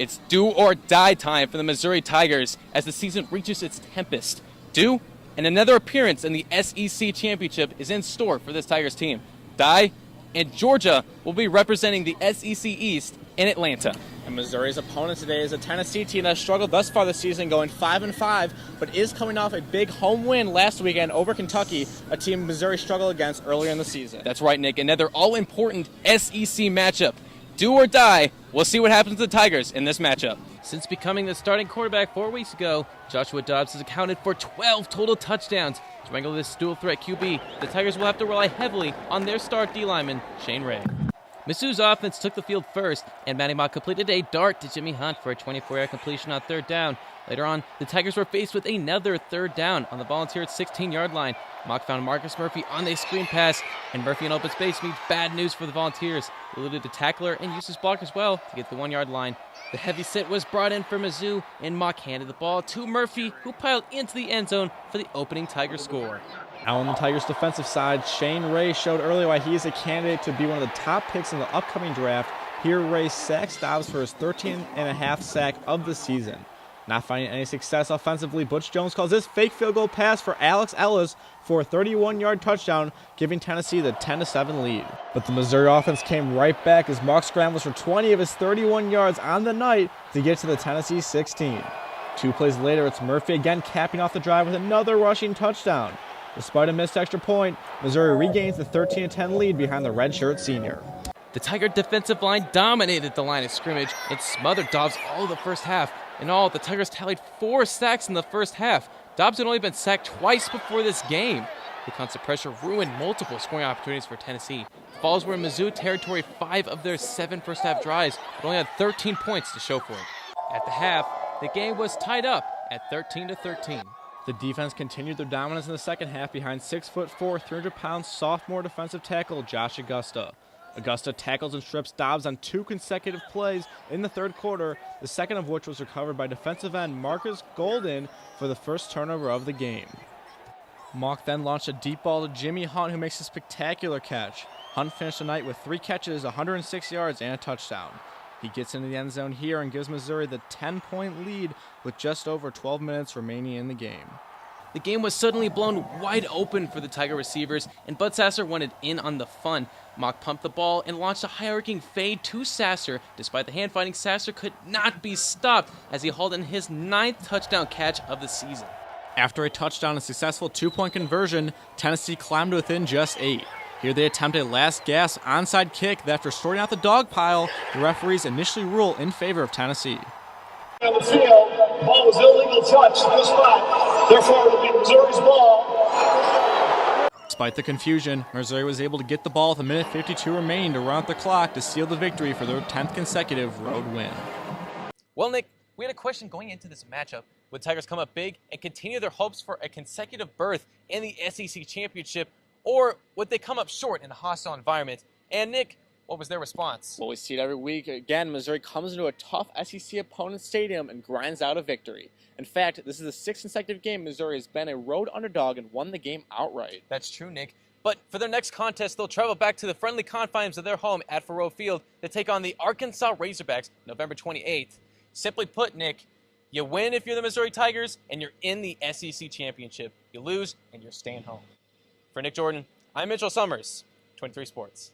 It's do or die time for the Missouri Tigers as the season reaches its tempest. Do, and another appearance in the SEC Championship is in store for this Tigers team. Die, and Georgia will be representing the SEC East in Atlanta. And Missouri's opponent today is a Tennessee team that struggled thus far this season, going 5-5, but is coming off a big home win last weekend over Kentucky, a team Missouri struggled against earlier in the season. That's right, Nick. Another all-important SEC matchup. Do or die, we'll see what happens to the Tigers in this matchup. Since becoming the starting quarterback 4 weeks ago, Joshua Dobbs has accounted for 12 total touchdowns. To wrangle this dual-threat QB, the Tigers will have to rely heavily on their star D-lineman, Shane Ray. Mizzou's offense took the field first, and Matty Mock completed a dart to Jimmy Hunt for a 24-yard completion on third down. Later on, the Tigers were faced with another third down on the Volunteers' 16-yard line. Mock found Marcus Murphy on a screen pass, and Murphy in open space means bad news for the Volunteers. He eluded the tackler and used his block as well to get the 1-yard line. The heavy set was brought in for Mizzou, and Mock handed the ball to Murphy, who piled into the end zone for the opening Tiger score. Now on the Tigers' defensive side, Shane Ray showed earlier why he is a candidate to be one of the top picks in the upcoming draft. Here, Ray sacks Dobbs for his 13.5 sack of the season. Not finding any success offensively, Butch Jones calls this fake field goal pass for Alex Ellis for a 31-yard touchdown, giving Tennessee the 10-7 lead. But the Missouri offense came right back as Mock scrambles for 20 of his 31 yards on the night to get to the Tennessee 16. 2 plays later, it's Murphy again capping off the drive with another rushing touchdown. Despite a missed extra point, Missouri regains the 13-10 lead behind the redshirt senior. The Tiger defensive line dominated the line of scrimmage and smothered Dobbs all of the first half. In all, the Tigers tallied 4 sacks in the first half. Dobbs had only been sacked twice before this game. The constant pressure ruined multiple scoring opportunities for Tennessee. The Falls were in Mizzou territory 5 of their 7 first-half drives, but only had 13 points to show for it. At the half, the game was tied up at 13-13. The defense continued their dominance in the second half behind 6'4", 300-pound sophomore defensive tackle Josh Augusta. Augusta tackles and strips Dobbs on 2 consecutive plays in the third quarter, the second of which was recovered by defensive end Marcus Golden for the first turnover of the game. Mock then launched a deep ball to Jimmy Hunt, who makes a spectacular catch. Hunt finished the night with 3 catches, 106 yards, and a touchdown. He gets into the end zone here and gives Missouri the 10-point lead with just over 12 minutes remaining in the game. The game was suddenly blown wide open for the Tiger receivers, and Bud Sasser wanted in on the fun. Mock pumped the ball and launched a high-arcing fade to Sasser. Despite the hand-fighting, Sasser could not be stopped as he hauled in his 9th touchdown catch of the season. After a touchdown and successful 2-point conversion, Tennessee climbed within just 8. Here they attempt a last-gasp onside kick that, after sorting out the dog pile, the referees initially rule in favor of Tennessee. On the field, ball was illegal touch to the spot. Therefore, it will be Missouri's ball. Despite the confusion, Missouri was able to get the ball with a minute 52 remaining to run out the clock to seal the victory for their 10th consecutive road win. Well, Nick, we had a question going into this matchup. Would Tigers come up big and continue their hopes for a consecutive berth in the SEC Championship, or would they come up short in a hostile environment? And Nick, what was their response? Well, we see it every week. Again, Missouri comes into a tough SEC opponent's stadium and grinds out a victory. In fact, this is the 6th consecutive game Missouri has been a road underdog and won the game outright. That's true, Nick. But for their next contest, they'll travel back to the friendly confines of their home at Faroe Field to take on the Arkansas Razorbacks November 28th. Simply put, Nick, you win if you're the Missouri Tigers and you're in the SEC Championship. You lose and you're staying home. For Nick Jordan, I'm Mitchell Summers, 23 Sports.